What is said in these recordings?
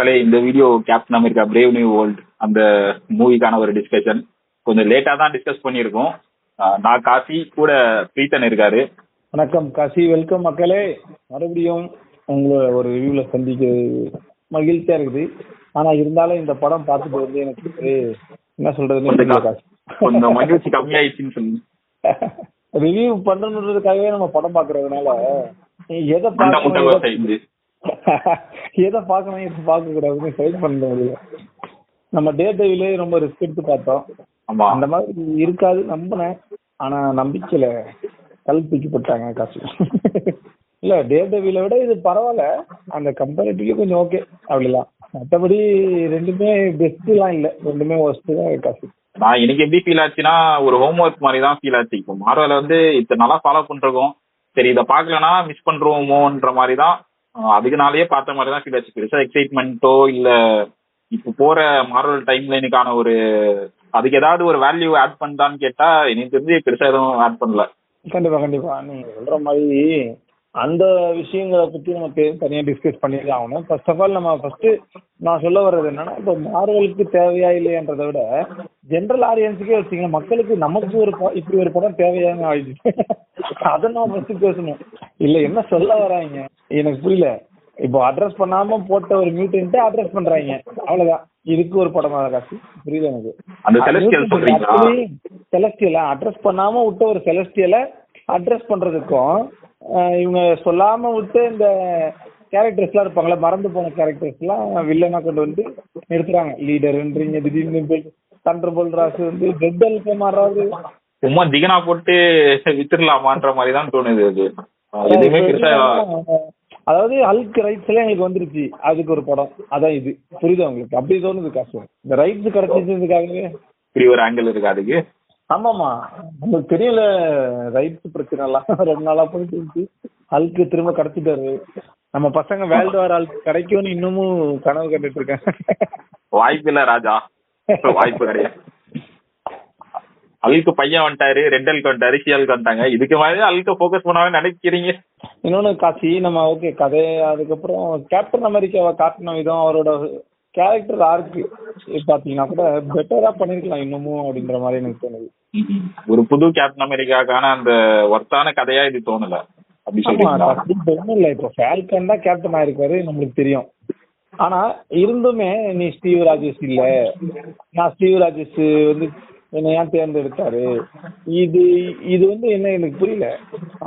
மக்களே, இந்த video captain America brave new world அந்த மூவிக்கான ஒரு டிஸ்கஷன். கொஞ்சம் லேட்டா தான் டிஸ்கஸ் பண்ணியிருக்கோம். நான் காசி, கூட பிரீத்தன் இருக்காரு. வணக்கம் காசி, வெல்கம் மக்களே. மறுபடியும் உங்களை ஒரு ரிவ்யூல சந்திக்க மகிழ்ச்சியா இருக்குது. ஆனா இருந்தாலும் இந்த படம் பார்த்துட்டு வந்து எனக்கு என்ன சொல்றதுன்னு கொஞ்சம் மகிழ்ச்சி கம்மியாயிடுச்சுன்னு சொல்லி ரிவ்யூ பண்றதுக்காகவே நம்ம படம் பாக்குறதுனால எதை பார்க்கணும் எதை பார்க்க கூடாதுன்னு செலக்ட் பண்ண முடியல. நம்ம டேவிலே ரொம்ப ரிஸ்க் எடுத்து பார்த்தோம். அந்த மாதிரி இருக்காது நம்பினேன். ஆனா நம்பிக்கையில கல் தூக்கி போட்டாங்க காசு. இல்ல டேவில விட இது பரவாயில்ல, அந்த கம்பேரிட்டிவ்லி கொஞ்சம் ஓகே அப்படிலாம். மற்றபடி ரெண்டுமே பெஸ்ட் எல்லாம் இல்ல, ரெண்டுமே ஒர்ஸ்ட் தான் காசு. நான் எனக்கு எப்படி ஃபீல் ஆச்சுன்னா, ஒரு ஹோம் ஒர்க் மாதிரி தான் ஃபீல் ஆச்சு. இப்போ மார்வெல வந்து இத்தனை நாளா ஃபாலோ பண்ணிருக்கோம், சரி இதை பார்க்கலன்னா மிஸ் பண்றோமோன்ற மாதிரி தான், அதுக்குனாலேயே பார்த்த மாதிரி தான் ஃபீல் ஆச்சு. பெருசா எக்ஸைட்மெண்ட்டோ இல்ல இப்போ போற மார்வல் டைம் லைனுக்கான ஒரு அதுக்கு ஏதாவது ஒரு வேல்யூ ஆட் பண்ணான்னு கேட்டா எனக்கு தெரிஞ்சு பெருசா எதுவும் ஆட் பண்ணல. கண்டிப்பா கண்டிப்பா நீங்க சொல்ற மாதிரி அந்த விஷயங்களை பத்தி நம்ம தனியா டிஸ்கஸ் பண்ணிதான் ஆகணும். ஃபர்ஸ்ட் ஆஃப் ஆல் நம்ம நான் சொல்ல வர்றது என்னன்னா, இப்போ மார்வலுக்கு தேவையா இல்லையன்றதை விட ஜென்ரல் ஆடியன்ஸுக்கே வச்சுக்கல, மக்களுக்கு நமக்கு இப்படி ஒரு படம் தேவையான ஆயிடுச்சு. அதை நான் ஃபர்ஸ்ட் பேசணும். இல்ல என்ன சொல்ல வராங்க எனக்கு புரியல. இப்போ அட்ரஸ் பண்ணாம போட்ட ஒரு மியூட்டன்ட் அட்ரஸ் பண்றாங்க, அவ்வளவுதான். இதுக்கு ஒரு படமா காசு புரியல எனக்கு. செலஸ்டியல அட்ரஸ் பண்ணாம விட்ட ஒரு செலஸ்டியல அட்ரஸ் பண்றதுக்கும் இவங்க சொல்லாம விட்டு இந்த கேரக்டர்ஸ் எல்லாம் இருப்பாங்களா, மறந்து போன கேரக்டர்ஸ் எல்லாம் வில்லனா கொண்டு வந்து எடுத்துறாங்க. லீடர்ன்றீங்க, திடீர்னு தண்டர் போல்ராஸ் வந்து டெட் அல்ப மாறாது, சும்மா திகனா போட்டு வித்துடலாமான்ற மாதிரி தான் தோணுது. அதாவது ஹல்க் ரைட்ஸ் எல்லாம் எங்களுக்கு வந்துருச்சு, அதுக்கு ஒரு படம் அதான் இது. புரியுது உங்களுக்கு? அப்படி தோணுது காசு. இந்த ரைட்ஸ் கிடைச்சதுக்காகவே இப்படி ஒரு ஆங்கிள் இருக்கு அதுக்கு. ஆமாமா, உங்களுக்கு தெரியல ரைட்ஸ் பிரச்சனை எல்லாம் 2 நாளா போயிட்டு இருந்துச்சு. ஹல்க்கு திரும்ப கிடைச்சிட்டாரு. நம்ம பசங்க வேர்ல்டு வார் ஹல்க் கிடைக்கும்னு இன்னமும் கனவு கண்டுட்டு இருக்கேன். வாய்ப்பு இல்ல ராஜா, வாய்ப்பு கிடையாது. அல்க்கு பையன் வந்துட்டாரு, ரெட் அல்க்கு வந்துட்டாரு, சிஎல்க்கு வந்துட்டாங்க. இதுக்கு மாதிரி அல்க்க போக்கஸ் பண்ணாவே நினைக்கிறீங்க. இன்னொன்னு காசி, நம்ம ஓகே கதை, அதுக்கப்புறம் கேப்டன் அமெரிக்காவை காட்டின விதம், அவரோட கேரக்டர் ஆர்க்கு பாத்தீங்கன்னா கூட பெட்டரா பண்ணிருக்கலாம் இன்னமும் அப்படின்ற மாதிரி எனக்கு தோணுது. ஒரு புது கேப்டன் அமெரிக்காக்கான அந்த ஒர்த்தான கதையா இது தோணல. ஒண்ணும் இல்ல, இப்போ ஃபால்கன் தான் கேப்டன் ஆயிருக்காரு நம்மளுக்கு தெரியும். ஆனா இருந்துமே நீ ஸ்டீவ் ராஜேஷ் இல்ல, நான் ஸ்டீவ் ராஜேஷ் வந்து என்ன ஏன் தேர்ந்தெடுத்தாரு, இது வந்து என்ன எனக்கு புரியல.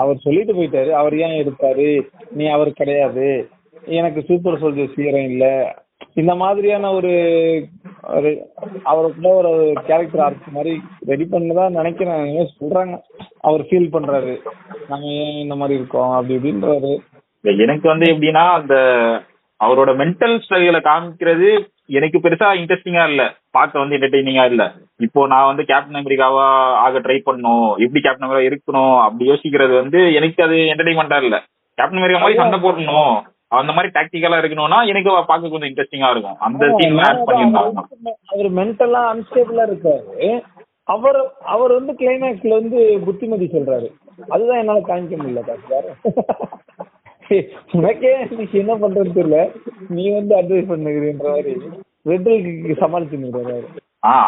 அவர் சொல்லிட்டு போயிட்டாரு, அவர் ஏன் எடுத்தாரு, நீ அவர் கிடையாது, எனக்கு சூப்பர் சோல்ஜர்ஸ் ஹீரோயின் இல்ல, இந்த மாதிரியான ஒரு அவருக்குள்ள ஒரு கேரக்டர் ஆர்ட் மாதிரி ரெடி பண்ணதான் நினைக்கிறேன். சொல்றாங்க அவர் ஃபீல் பண்றாரு, நாங்க ஏன் இந்த மாதிரி இருக்கோம் அப்படி இப்படின்றாரு. எனக்கு வந்து எப்படின்னா, அந்த அவரோட மென்டல் ஸ்ட்ரகிளை காமிக்கிறது எனக்கு பெருசா இன்ட்ரெஸ்டிங்கா இல்ல, பார்க்க வந்து என்டர்டெய்னிங்கா இல்ல. இப்போ நான் வந்து கேப்டன் அமெரிக்காவா ஆக ட்ரை பண்ணணும், எப்படி கேப்டன் அமெரிக்கா இருக்கணும் அப்படி யோசிக்கிறது வந்து எனக்கு அது என்டர்டெயின்மெண்டா இல்ல. கேப்டன் அமெரிக்கா மாதிரி சண்டை போடணும், அந்த மாதிரி டாக்டிக்கலா இருக்கணும்னா எனக்கு பார்க்க கொஞ்சம் இன்ட்ரெஸ்டிங்கா இருக்கும். அந்த சீன் ஆட் பண்ணிருந்தாங்க. அவர் மென்டலா அன்ஸ்டேபிளா இருக்காரு. அவர் வந்து கிளைமேக்ஸ்ல வந்து புத்திமதி சொல்றாரு, அதுதான் என்னால காமிக்க முடியல. உனக்கே இன்னைக்கு என்ன பண்றதுன்னு தெரியல, நீ வந்து அட்வைஸ் பண்ணுகிறன்ற மாதிரி ரெட்டலுக்கு சமாளிச்சுருக்காரு.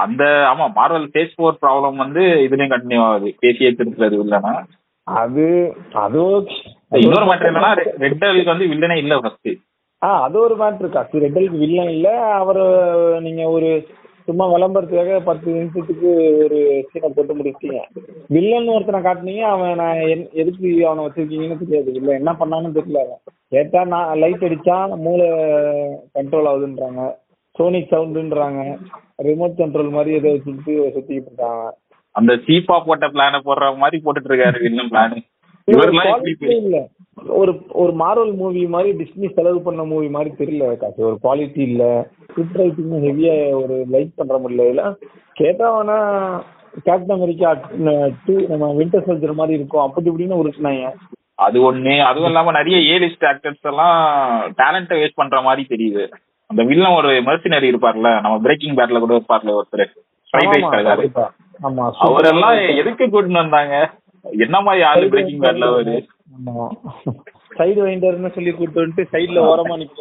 அந்த ஆமா, மார்வல் ஃபேஸ் 4 ப்ராப்ளம் வந்து இதுலயும் கண்டினியூ ஆகுது, பேசியே திருத்துறது இல்லைன்னா. அது இன்னொரு மேட்டர் என்னன்னா, ரெட்டலுக்கு வந்து வில்லனே இல்ல ஃபர்ஸ்ட். அது ஒரு மேட்டர் காசு. ரெட்டலுக்கு வில்லன் இல்ல. அவரு நீங்க ஒரு சும்மா விளம்பரத்துக்காக 10 நிமிஷத்துக்கு ஒரு சீனை போட்டு முடிச்சிட்டீங்க. வில்லன் ஒருத்தனை காட்டினீங்க, அவன் நான் எதுக்கு அவனை வச்சிருக்கீங்கன்னு தெரியாது, இல்ல என்ன பண்ணான்னு தெரியல. கேட்டா நான் லைட் அடிச்சா மூளை கண்ட்ரோல் ஆகுதுன்றாங்க, சோனிக் சவுண்டுன்றாங்க, ரிமோட் கண்ட்ரோல் மாதிரி ஏதோ சுத்திக்கிட்டு இருக்காங்க. அந்த சீப்பா போட்ட பிளான போடுற மாதிரி போட்டுட்டு இருக்காரு வில்லன் பிளான். இல்ல ஒரு மார்வல் மூவி மாதிரி டிஸ்னி செலவு பண்ண மூவி மாதிரி தெரியல காசு. ஒரு குவாலிட்டி இல்ல, ஸ்கிரிப்ட் ரைட்டிங் ஹெவியா ஒரு லைக் பண்ற முடியல. கேட்டா வேணா கேப்டன் அமெரிக்கா 2 நம்ம வின்டர் சோல்ஜர் மாதிரி இருக்கும் அப்படி இப்படின்னு உருட்டுனாங்க. அது ஒண்ணு. அதுவும் இல்லாம நிறைய ஏலிஸ்ட் ஆக்டர்ஸ் எல்லாம் டேலண்ட்டை வேஸ்ட் பண்ற மாதிரி தெரியுது. அந்த வில்லன் ஒரு மெர்சினரி இருப்பார்ல, நம்ம பிரேக்கிங் பேட்ல கூட இருப்பார்ல ஒருத்தர், அவரெல்லாம் எதுக்கு கூட்டிட்டு வந்தாங்க? என்ன மாதிரி ஆளு பிரேக்கிங் பேட்ல அவரு? சைடு வைண்டர்னு சொல்லி கூட்டு வந்துட்டு சைடுல ஓரமா நிக்க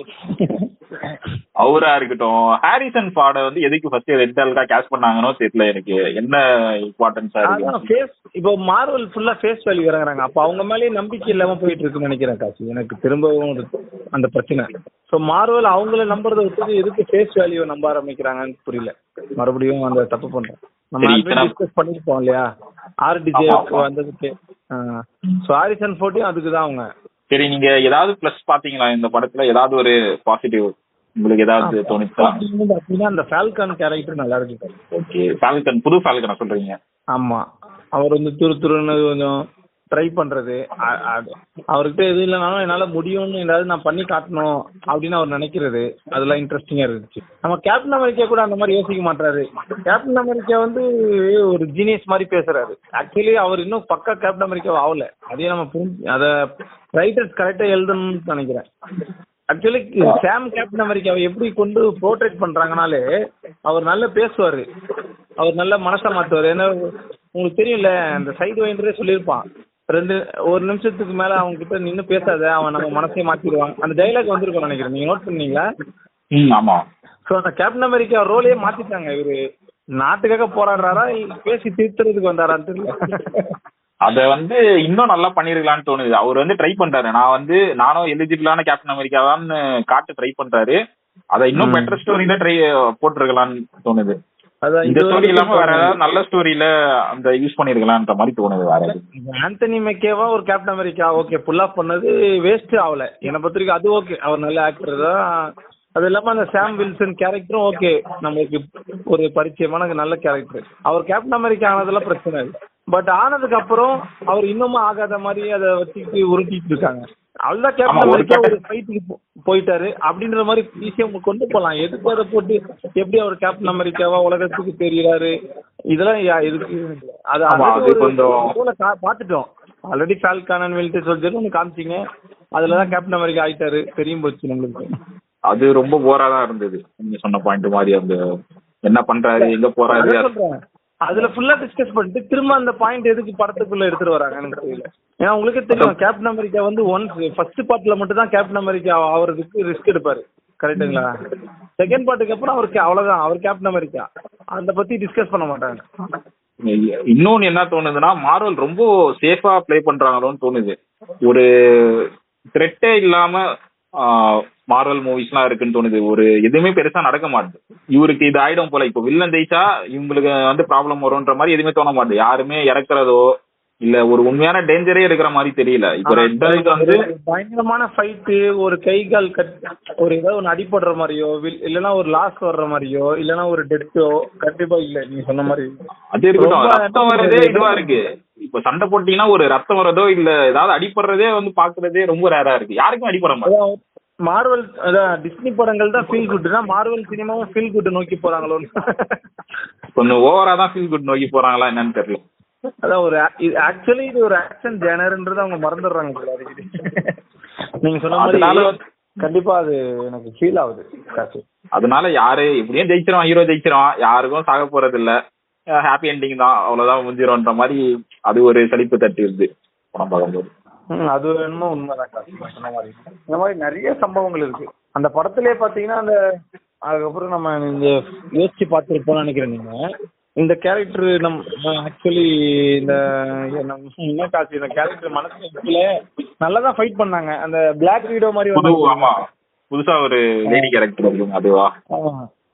அவரா இருக்கட்டும், ஹாரிசன் ஃபார்ட வந்து எதுக்கு ஃபர்ஸ்ட் ரெட் ஹல்கா கேஸ்ட் பண்ணாங்கன்னு தெரியல எனக்கு. என்ன இம்பார்ட்டன்ஸா இருக்கு? அதான் ஃபேஸ் இப்போ மார்வல் ஃபுல்லா ஃபேஸ் வேல்யூ இறங்குறாங்க. அப்போ அவங்க மேலேயே நம்பிக்கை இல்லாம போயிட்டு இருக்குன்னு நினைக்கிறேன் காசு. எனக்கு திரும்பவும் அந்த பிரச்சனை. ஸோ மார்வல் அவங்கள நம்புறதை விட்டு எதுக்கு ஃபேஸ் வேல்யூ நம்ப ஆரம்பிக்கிறாங்கன்னு புரியல. மறுபடியும் அந்த தப்பு பண்றேன். நம்ம ஆல்ரெடி டிஸ்கஸ் பண்ணிருப்போம் இல்லையா, ஆர்டிஜே வந்ததுக்கு. ஸோ ஹாரிசன் ஃபோர்டையும் அதுக்கு தான் அவங்க. சரி, நீங்க ஏதாவது பிளஸ் பாத்தீங்களா இந்த படத்துல? ஏதாவது ஒரு பாசிட்டிவ் உங்களுக்கு ஏதாவது தோணுச்சா? அப்படின்னா அந்த ஃபால்கன் கேரக்டர் நல்லா இருக்கு. ஓகே, ஃபால்கன், புது ஃபால்கனா சொல்றீங்க? ஆமா, அவர் வந்து துருன்னு கொஞ்சம் ட்ரை பண்றது, அவர்கிட்ட எது இல்லைனாலும் என்னால முடியும்னு ஏதாவது நான் பண்ணி காட்டணும் அப்படின்னு அவர் நினைக்கிறது, அதெல்லாம் இன்ட்ரெஸ்டிங்கா இருந்துச்சு. நம்ம கேப்டன் அமெரிக்கா கூட அந்த மாதிரி யோசிக்க மாட்டாரு. கேப்டன் அமெரிக்கா வந்து ஒரு ஜீனியஸ் மாதிரி பேசுறாரு. ஆக்சுவலி அவர் இன்னும் பக்கா கேப்டன் அமெரிக்கா ஆகல. அதையே நம்ம புரிஞ்சு அதை ரைட்டர்ஸ் கரெக்டா எழுதணும்னு நினைக்கிறேன். ஆக்சுவலி சாம் கேப்டன் அமெரிக்காவை எப்படி கொண்டு போர்ட்ரேட் பண்றாங்கனாலே, அவர் நல்லா பேசுவாரு, அவர் நல்ல மனசை மாத்துவார். ஏன்னா உங்களுக்கு தெரியும்ல, அந்த சைடு வைண்டரே சொல்லியிருப்பான், ஒரு நிமிஷத்துக்கு மேல அவங்க கிட்ட நின்று பேசாத, அவன் நம்ம மனசையே மாத்திடுவான். அந்த டைலாக் வந்திருக்கும் நினைக்கிறேன், நீங்க நோட் பண்ணீங்களா? ஆமா. ஸோ அந்த கேப்டன் அமெரிக்கா ரோலையே மாத்திட்டாங்க. இவரு நாட்டுக்காக போராடுறாரா பேசி தீர்த்துறதுக்கு வந்தாரான்னு தெரியல. அத வந்து இன்னும் நல்லா பண்ணிருக்கலாம்னு தோணுது. அவர் வந்து ட்ரை பண்றாரு, நானும் எலிஜிபிளான கேப்டன் அமெரிக்காவான்னு காட்டு ட்ரை பண்றாரு. அதை இன்னும் பெட்டர் ஸ்டோரியில போட்டிருக்கலாம்னு தோணுது. இந்த ஸ்டோரி இல்லாம வேற ஏதாவது நல்ல ஸ்டோரியில அந்த யூஸ் பண்ணிருக்கலாம்ன்ற மாதிரி தோணுது. வேற ஆந்தனி மெக்கேவா ஒரு captain America okay pull off பண்ணது வேஸ்ட் ஆகல என்னை பொறுத்த வரைக்கும். அது ஓகே, அவர் நல்ல ஆக்டர் தான். அது இல்லாம அந்த சாம் வில்சன் கேரக்டரும் ஓகே, நம்மளுக்கு ஒரு பரிச்சயமான நல்ல கேரக்டர். அவர் கேப்டன் அமெரிக்கா ஆனதெல்லாம் பிரச்சனை இல்லை. பட் ஆனதுக்கு அப்புறம் அவர் இன்னமும் ஆகாத மாதிரி அதை வச்சுக்கிட்டு உருட்டிட்டு இருக்காங்க. அவ்வளவுதான், கேப்டன் அமெரிக்கா ஒரு ஃபைட்டுக்கு போயிட்டாரு அப்படின்ற மாதிரி ஈஸியா அவங்க கொண்டு போகலாம். எதுக்கு அதை போட்டு எப்படி அவர் கேப்டன் அமெரிக்காவா உலகத்துக்கு தெரியறாரு, இதெல்லாம் எதுக்கு? பாத்துட்டோம் already. Falcon and Winter Soldier ஒன்று காமிச்சிங்க, அதுலதான் கேப்டன் அமெரிக்கா ஆயிட்டாரு, தெரியும் போச்சு நம்மளுக்கு. அது ரொம்ப போரா தான் இருந்தது. நீங்க சொன்ன பாயிண்ட் மாதிரி அந்த என்ன பண்றாரு, எங்க போறாரு, அதுல ஃபுல்லா டிஸ்கஸ் பண்ணிட்டு திரும்ப அந்த பாயிண்ட் எதுக்கு படத்துக்குள்ள எடுத்துட்டு வராங்க எனக்கு தெரியல. ஏன்னா உங்களுக்கே தெரியும், கேப்டன் அமெரிக்கா வந்து ஃபர்ஸ்ட் பார்ட்ல மட்டும் தான் கேப்டன் அமெரிக்கா ஆகிறதுக்கு ரிஸ்க் எடுப்பாரு, கரெக்டுங்களா? செகண்ட் பார்ட்டுக்கு அப்புறம் அவருக்கு அவ்வளவுதான், அவர் கேப்டன் அமெரிக்கா, அதை பத்தி டிஸ்கஸ் பண்ண மாட்டாங்க. இன்னொன்னு என்ன தோணுதுன்னா, மார்வல் ரொம்ப சேஃபா பிளே பண்றாங்களோன்னு தோணுது. ஒரு த்ரெட்டே இல்லாம மார்வல் மூவிஸ்லாம் இருக்குன்னு தோணுது. ஒரு எதுவுமே பெருசா நடக்க மாட்டுது. இவருக்கு இது ஆயிடும் போல, இப்போ வில்லன் ஜெயிச்சா இவங்களுக்கு வந்து ப்ராப்ளம் வரும்ன்ற மாதிரி எதுவுமே தோண மாட்டுது. யாருமே இறக்குறதோ இல்ல ஒரு உண்மையான டேஞ்சரே இருக்கிற மாதிரி தெரியல. இப்போ ரெட் ஹல்க் வந்து பயங்கரமான ஃபைட்டு, ஒரு கை கால் ஒரு ஏதாவது ஒன்று அடிபடுற மாதிரியோ, இல்லைன்னா ஒரு லாஸ் வர்ற மாதிரியோ, இல்லைன்னா ஒரு டெத்தோ கண்டிப்பா இல்ல. நீங்க சொன்ன மாதிரி அது இருக்கட்டும், ரத்தம் வர்றதே இதுவா இருக்கு. இப்ப சண்டை போட்டீங்கன்னா ஒரு ரத்தம் வர்றதோ இல்ல ஏதாவது அடிபடுறதே வந்து பாக்குறதே ரொம்ப ரேரா இருக்கு. யாருக்கும் அடிபட மாட்டேன். மார்வல் அதான் டிஸ்னி படங்கள் தான் ஃபீல் குட்னா, மார்வல் சினிமாவும் ஃபீல் குட் நோக்கி போறாங்களோ, கொஞ்சம் ஓவரா தான் ஃபீல் குட் நோக்கி போறாங்களா என்னன்னு தெரியல. அதான் ஒரு ஆக்சுவலி இது ஒரு ஆக்ஷன் ஜேனர்ன்றது அவங்க மறந்துடுறாங்க போல அடிக்கடி. நீங்க சொன்ன மாதிரி கண்டிப்பா அது எனக்கு ஃபீல் ஆகுது. அதனால யாரு எப்படியும் ஜெயிச்சிருவான், ஹீரோ ஜெயிச்சிருவான், யாருக்கும் சாக போறது இல்ல, ஹாப்பி என்டிங் தான், அவ்வளவுதான் முடிஞ்சிரும்ன்ற மாதிரி அது ஒரு சலிப்பு தட்டிடுது படம் பார்க்கும்போது. அது என்னமோ உண்மைதான் சொன்ன மாதிரி. இந்த மாதிரி நிறைய சம்பவங்கள் இருக்கு அந்த படத்திலே பாத்தீங்கன்னா. அந்த அதுக்கப்புறம் நம்ம இந்த யோசிச்சு பார்த்துருப்போம்னு நினைக்கிறேன். நீங்க இந்த கேரக்டர் ஆக்சுவலி இந்த என்ன காட்சி, இந்த கேரக்டர் மனசுல நல்லாதான் ஃபைட் பண்ணாங்க. அந்த பிளாக் வீடோ மாதிரி புதுசா ஒரு லேடி கேரக்டர் இருக்கு, அதுவா?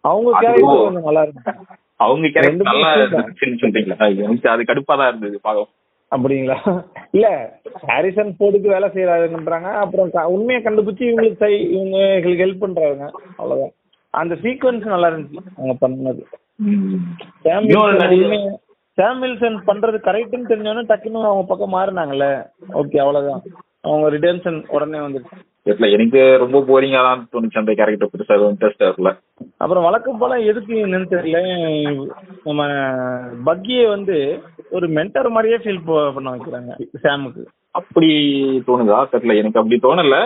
அவங்க கேரக்டர் கொஞ்சம் நல்லா இருக்கு. அவங்க கேரக்டர் நல்லா இருந்துச்சுன்னு சொல்றீங்களா? எனக்கு அது கடுப்பா தான் இருந்தது பாவம். அப்படிங்களா? இல்ல, ஹாரிசன் ஃபோர்டுக்கு வேலை செய்யறாருன்றாங்க, அப்புறம் உண்மையை கண்டுபிடிச்சு இவங்களுக்கு ஹெல்ப் பண்றாங்க, அவ்வளவுதான். அந்த சீக்வன்ஸ் நல்லா இருந்துச்சு அவங்க பண்ணது. சாம் வில்சன் பண்றது கரெக்ட்னு தெரிஞ்சோன்னு டக்குன்னு அவங்க பக்கம் மாறினாங்கல்ல, ஓகே அவ்வளவுதான். அவங்க ரிடெம்ஷன் உடனே வந்துருச்சு. எனக்கு ரொம்ப போரிங்கா தான் தோணுச்சு அந்த கேரக்டர், பெருசா இன்ட்ரெஸ்ட் வரல. அப்புறம் வழக்கம் போல எதுக்கு என்னன்னு தெரியல, நம்ம பக்கியை வந்து ஒரு மென்டர் மாதிரியே ஃபீல் பண்ண வைக்கிறாங்க சாமுக்கு. அப்படி தோணுதா தெரியல, எனக்கு அப்படி தோணல.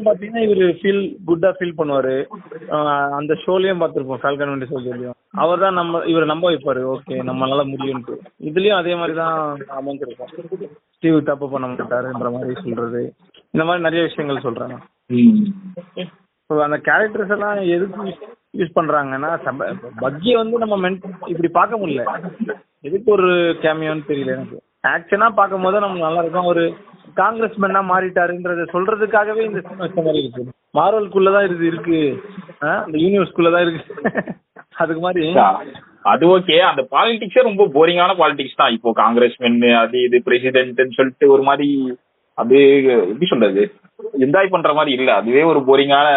பாத்தீங்கன்னா இவரு ஃபீல் குட்டா ஃபீல் பண்ணுவாரு. அந்த ஷோலயும் பாத்துருப்போம், ஃபால்கன் அண்ட் வின்டர் சோல்ஜர்லயும் அவர் தான் இவரை நம்ப வைப்பாரு, ஓகே நம்மளால முடியும்ட்டு. இதுலயும் அதே மாதிரிதான் அமைஞ்சிருக்கும். ஸ்டீவ் தப்பு பண்ண மாட்டாருன்ற மாதிரி சொல்றது, இந்த மாதிரி நிறைய விஷயங்கள் சொல்றாங்க. அந்த கேரக்டர்ஸ் எல்லாம் எதுக்கு யூஸ் பண்றாங்கன்னா பக்கியை வந்து நம்ம இப்படி பார்க்க முடியல. எதுக்கு ஒரு கேமியோன்னு தெரியல எனக்கு. ஆக்ஷனா பார்க்கும் போது நம்ம நல்லா இருக்கும். ஒரு காங்கிரஸ் மேனா மாறிட்டாருன்றத சொல்றதுக்காகவே இந்த சினிமா வச்ச மாதிரி இருக்கு. மார்வல்குள்ளதான் இது இருக்கு, இந்த யூனிவர்ஸ்குள்ளதான் இருக்கு. அதுக்கு மாதிரி அது ஓகே. அந்த பாலிடிக்ஸே ரொம்ப போரிங்கான பாலிடிக்ஸ் தான். இப்போ காங்கிரஸ் மென் அது இது பிரசிடென்ட்னு சொல்லிட்டு ஒரு மாதிரி அது எப்படி சொல்றது, என்ஜாய் பண்ற மாதிரி இல்ல. அதுவே ஒரு போரிங்கான,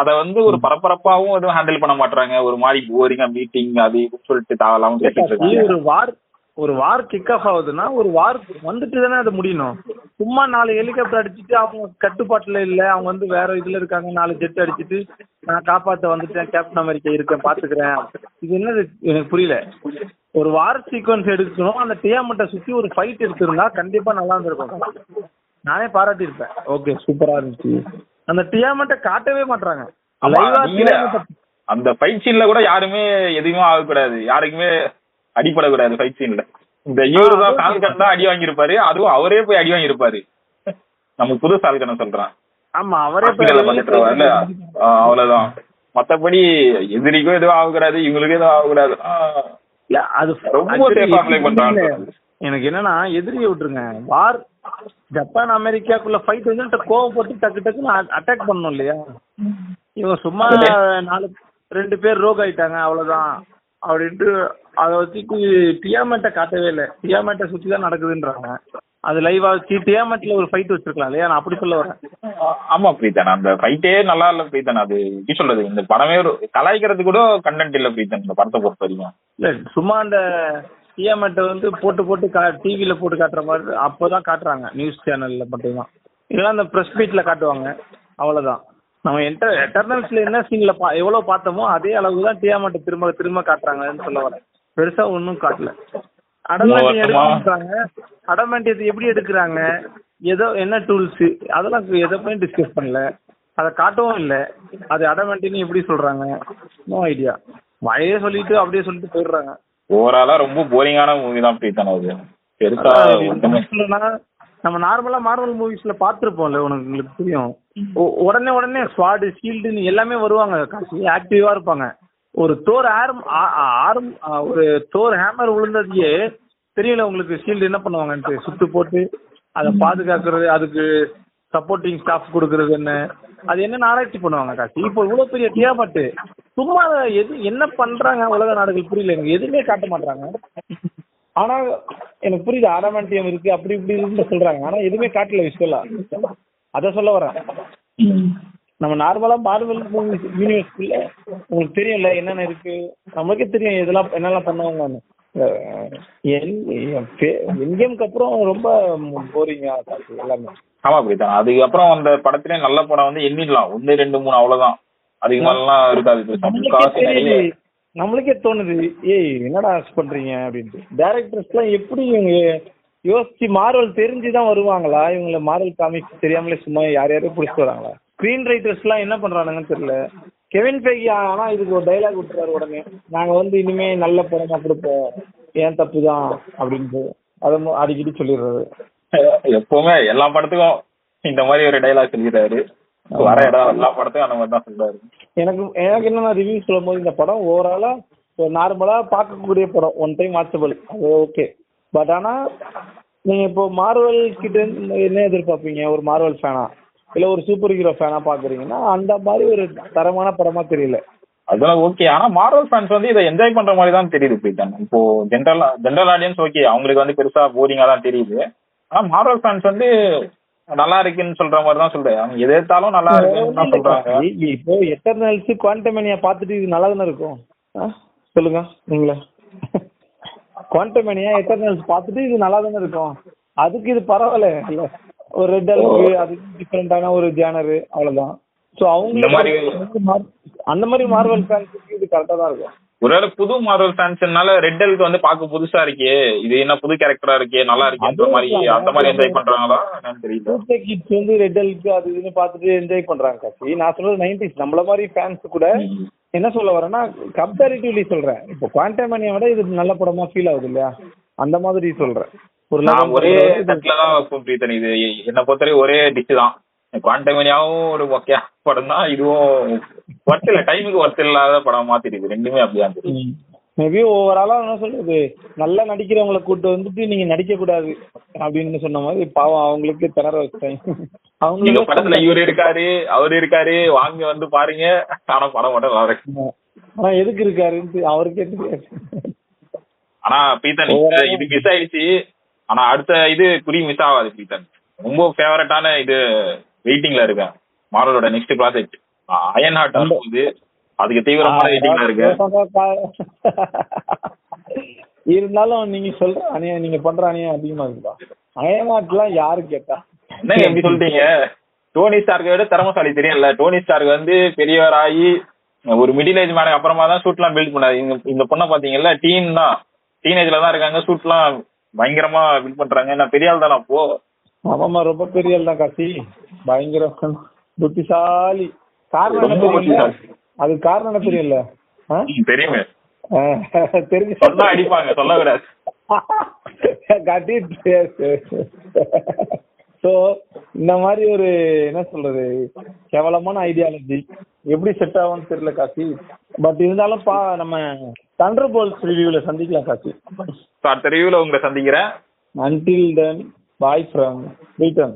அத வந்து ஒரு பரபரப்பாவும் எதுவும் ஹேண்டில் பண்ண மாட்டாங்க. ஒரு மாதிரி போரிங்கா மீட்டிங் அது இதுன்னு சொல்லிட்டு தாவலாவும் கேட்டுட்டு இருக்காங்க. ஒரு வார் கிக் ஆஃப் ஆகுதுன்னா ஒரு வார் வந்துட்டு தானே அது முடியணும். சும்மா 4 ஹெலிகாப்டர் அடிச்சுட்டு அவங்க கட்டுப்பாட்டுல இல்ல, அவங்க வந்து வேற இதுல இருக்காங்க, 4 ஜெட் அடிச்சுட்டு நான் காப்பாத்த வந்துட்டேன், கேப்டன் அமெரிக்கா இருக்கேன் பாத்துக்கிறேன். இது என்னது எனக்கு புரியல. ஒரு வார் சீக்வன்ஸ் எடுக்கணும். அந்த டியாமட்டை சுத்தி ஒரு ஃபைட் எடுத்திருந்தா கண்டிப்பா நல்லா இருந்திருக்கும். நானே பாராட்டி இருப்பேன். ஓகே சூப்பரா இருந்துச்சு. அந்த டியாமட்டை காட்டவே மாட்டாங்க. அந்த ஃபைட் சீன்ல கூட யாருமே எதுவுமே ஆகக்கூடாது, யாருக்குமே அடிப்படக்கூடாது ஃபைட் சீன்ல. இந்த இவரு தான் சால்கன் தான் அடி வாங்கியிருப்பாரு, அதுவும் அவரே போய் அடி வாங்கியிருப்பாரு. நம்ம புது சால்கனை சொல்றான். ஆமா, அவரே இல்ல அவ்வளவுதான். மத்தபடி எதிரிக்கும் எதுவும் ஆகக்கூடாது, இவங்களுக்கும் எதுவும் ஆகக்கூடாது. அது ரொம்ப சேஃபா அப்ளை பண்றாங்க. எனக்கு என்னன்னா எதிரியை விட்டுருங்க, வார் ஜப்பான் அமெரிக்காக்குள்ள ஃபைட் வந்து கோவப்பட்டு டக்கு டக்குன்னு அட்டாக் பண்ணணும் இல்லையா? இவன் சும்மா 2 பேர் ரோக் ஆயிட்டாங்க அவ்வளவுதான் அப்படின்ட்டு அதை வச்சுட்டு டியாமெட்டை காட்டவே இல்லை. டியாமெட்டை சுற்றி தான் நடக்குதுன்றாங்க. அது லைவா வச்சு டியாமெட்ல ஒரு ஃபைட் வச்சிருக்கலாம் இல்லையா? நான் அப்படி சொல்ல வரேன். ஆமா பிரீத்தன், அந்த ஃபைட்டே நல்லா இல்ல பிரீத்தன். அது எப்படி சொல்றது, இந்த படமே கலாய்க்கிறது கூட கண்டென்ட் இல்ல பிரீத்தன் இந்த படத்தை பொறுத்த வரைக்கும். இல்ல சும்மா அந்த டியாமெட்டை வந்து போட்டு டிவியில போட்டு காட்டுற மாதிரி அப்போதான் காட்டுறாங்க, நியூஸ் சேனல்ல மட்டும்தான். இதெல்லாம் அந்த ப்ரெஸ் மீட்ல காட்டுவாங்க அவ்வளவுதான். நம்ம எட்டர்னல்ஸ்ல என்ன சீன்ல எவ்வளவு பார்த்தோமோ அதே அளவுக்கு தான் டியாமெட்டை திரும்ப திரும்ப காட்டுறாங்கன்னு சொல்ல வரேன். பெருசா ஒன்றும் காட்டல. அடமாண்டியம் எடுக்கிறாங்க, அடமாண்டியத்தை எப்படி எடுக்கிறாங்க, ஏதோ என்ன டூல்ஸ், அதெல்லாம் எதை டிஸ்கஸ் பண்ணல, அதை காட்டவும் இல்லை. அது அடமாண்டியம் எப்படி சொல்றாங்க, நோ ஐடியா. வழையே சொல்லிட்டு அப்படியே சொல்லிட்டு போயிடுறாங்க. ஓவராலா ரொம்ப போரிங்கான மூவி தான் பிரீத்தன். அது பெருசா நம்ம நார்மலா மார்வல் மூவிஸ்ல பாத்துருப்போம்ல, உங்களுக்கு தெரியும். உடனே ஸ்வாட் ஷீல்டுன்னு எல்லாமே வருவாங்க, ஆக்டிவா இருப்பாங்க. ஒரு தோர் ஹேமர் விழுந்ததையே தெரியல உங்களுக்கு, ஷீல்டு என்ன பண்ணுவாங்கன்ட்டு சுட்டு போட்டு அதை பாதுகாக்கிறது, அதுக்கு சப்போர்ட்டிங் ஸ்டாஃப் கொடுக்கறது என்ன, அது என்ன ஆராய்ச்சி பண்ணுவாங்க காசு. இப்போ இவ்வளவு பெரிய டியாமட்டு சும்மா என்ன பண்றாங்க உலக நாடுகள் புரியல எனக்கு, எதுவுமே காட்ட மாட்டாங்க. ஆனா எனக்கு புரியுது அடமாண்டியம் இருக்கு அப்படி இப்படி சொல்றாங்க, ஆனா எதுவுமே காட்டல விஷுவலா. அத சொல்ல வரேன். நம்ம நார்மலா மார்வல் மூவிஸ் யூனிவர்ஸ்ல உங்களுக்கு தெரியும்ல என்னென்ன இருக்கு, நம்மளுக்கே தெரியும் இதெல்லாம் என்னெல்லாம் பண்ணுவாங்கன்னு. என்கேம்க்கு அப்புறம் ரொம்ப போரிங்கா எல்லாமே. ஆமா அப்படித்தான். அதுக்கப்புறம் அந்த படத்திலே நல்ல படம் வந்து எண்ணிடலாம் 1, 2, 3 அவ்வளவுதான். அதுக்கு மேலாம் இருக்காது. நம்மளுக்கே தோணுது என்னடா பண்றீங்க அப்படின்ட்டு. டைரக்டர்ஸ் எல்லாம் எப்படி இவங்க யோசிச்சு மார்வல் தெரிஞ்சுதான் வருவாங்களா, இவங்களை மார்வல் காமிக்ஸ் தெரியாமலே சும்மா யாரையும் பிடிச்சிட்டு வராங்களா? ஸ்கிரீன் ரைட்டர்ஸ் எல்லாம் என்ன பண்றானுங்கன்னு தெரியல. கெவின் ஃபெய்கி ஆனா இதுக்கு ஒரு டைலாக் விட்டுறாரு உடனே, நாங்க வந்து இனிமே நல்ல படமா கொடுப்போம், ஏன் தப்பு தான் அப்படின்ட்டு அதை அடிக்கடி சொல்லிடுறாரு. எப்பவுமே எல்லா படத்துக்கும் இந்த மாதிரி ஒரு டைலாக் சொல்லிடுறாரு, வர இடம் எல்லா படத்தையும் அந்த மாதிரி தான் சொல்றாரு. எனக்கு என்னன்னா ரிவ்யூ சொல்லும் போது இந்த படம் ஓவராலா நார்மலா பார்க்கக்கூடிய படம், ஒன் டைம் வாட்சபிள், அது ஓகே. பட் ஆனா நீங்க இப்போ மார்வல் கிட்ட என்ன எதிர்பார்ப்பீங்க, ஒரு மார்வல் ஃபேனா இல்ல ஒரு சூப்பர் ஹீரோ ஃபேனா பாக்குறீங்கன்னா அந்த மாதிரி ஒரு தரமான படமா தெரியல. அதெல்லாம் ஓகே. ஆனா மார்வல் ஃபேன்ஸ் வந்து இதை என்ஜாய் பண்ற மாதிரி தான் தெரியுது பிரீத்தன். இப்போ ஜென்ரல் ஆடியன்ஸ் ஓகே, அவங்களுக்கு வந்து பெருசா போரிங்கா தான் தெரியுது. ஆனா மார்வல் ஃபேன்ஸ் வந்து நல்லா இருக்குன்னு சொல்ற மாதிரி தான் சொல்றேன். அவங்க எது எடுத்தாலும் நல்லா இருக்குன்னு தான் சொல்றாங்க. இப்போ எட்டர்னல்ஸ் குவாண்டமேனியா பார்த்துட்டு இது நல்லா தானே இருக்கும், சொல்லுங்க நீங்களே. குவாண்டமேனியா எட்டர்னல்ஸ் பார்த்துட்டு இது நல்லா தானே இருக்கும், அதுக்கு இது பரவாயில்ல இல்ல. ஒரு ரெட் அளவுக்கு அதுக்கு டிஃபரெண்டான ஒரு ஜேனர் அவ்வளவுதான். ஸோ அவங்க அந்த மாதிரி மார்வல் ஃபேன்ஸுக்கு இது கரெக்டா தான் இருக்கும். ஒருவேளை புது மார்வல் ஃபேன்ஸ்னால ரெட் எல்க்கு வந்து பார்க்க புதுசா இருக்கே, இது என்ன புது கேரக்டரா இருக்கே, நல்லா இருக்கேன்ற மாதிரி அந்த மாதிரி என்ஜாய் பண்றாங்களா என்னன்னு தெரியல. கிட்ஸ் வந்து ரெட் எல்க்கு அது இதுன்னு பார்த்துட்டு என்ஜாய் பண்றாங்க காசி. நான் சொல்றது 90s நம்மள மாதிரி ஃபேன்ஸ் கூட என்ன சொல்ல வரேன்னா கம்பேரிட்டிவ்லி சொல்றேன். இப்போ குவாண்டமேனியா விட இது நல்ல படமா ஃபீல் ஆகுது இல்லையா, அந்த மாதிரி சொல்றேன். ஒரே தட்டுல தான் பிரீத்தன், இது என்ன பொறுத்தவரை ஒரே டிஷ் தான். குவாண்டமேனியாவும் ஒரு மொக்கையா படம் தான், இதுவும் ஒர்த் இல்ல, டைமுக்கு ஒர்த் இல்லாத படம் மாத்திருக்கு. ரெண்டுமே அப்படியா இருந்துச்சு. மேபி ஓவராலா என்ன சொல்றது, நல்லா நடிக்கிறவங்களை கூட்டு வந்துட்டு நீங்க நடிக்க கூடாது அப்படின்னு சொன்ன மாதிரி பாவம் அவங்களுக்கு திணற வச்சாங்க. இந்த அவங்களுக்கு படத்துல இவரு இருக்காரு அவரு இருக்காரு வாங்க வந்து பாருங்க, ஆனா படம் மட்டும் நல்லா இருக்கு. ஆனா எதுக்கு இருக்காருன்னு அவருக்கே தெரியாது. ஆனா பீத்தன் இது மிஸ் ஆயிடுச்சு. ஆனா அடுத்த இது குறி மிஸ் ஆகாது. பீத்தன் ரொம்ப ஃபேவரட்டான இது வெயிட்டிங்ல இருக்கேன். மார்வலோட நெக்ஸ்ட் ப்ராஜெக்ட் அயன் ஹார்ட் வரும்போது அதுக்கு தீவிரமான வெயிட்டிங்ல இருக்கு. இருந்தாலும் நீங்க சொல்ற அணியா, நீங்க பண்ற அணியா அதிகமா இருக்குதா? அயன் ஹார்ட்லாம் யாரு கேட்டா? என்ன எப்படி சொல்றீங்க? டோனி ஸ்டார்க்கை விட திறமசாலி தெரியல. டோனி ஸ்டார்க் வந்து பெரியவராகி ஒரு மிடில் ஏஜ் மேனுக்கு அப்புறமா தான் சூட் எல்லாம் பில்ட் பண்ணாரு. இந்த பொண்ணை பாத்தீங்கல்ல, டீனேஜ்ல தான் இருக்காங்க, சூட் எல்லாம் பயங்கரமா பில்ட் பண்றாங்க. என்ன பெரிய ஆள் தானே அப்போ? ஆமாமா, ரொம்ப பெரிய ஆள் தான் காசி, பயங்கர புத்திசாலி. காரணம் என்ன தெரியல, அது காரணம் என்ன தெரியல? தெரியுமே, தெரிஞ்சு சொன்னா அடிப்பாங்க, சொல்ல கூடாது. காட்டி. ஸோ இந்த மாதிரி ஒரு என்ன சொல்றது கேவலமான ஐடியாலஜி எப்படி செட் ஆகும்னு தெரியல காசி. பட் இருந்தாலும் நம்ம தண்டர் போல்ஸ் ரிவ்யூல சந்திக்கலாம் காசி. அடுத்த ரிவ்யூல உங்களை சந்திக்கிறேன். Until then, bye from Britain.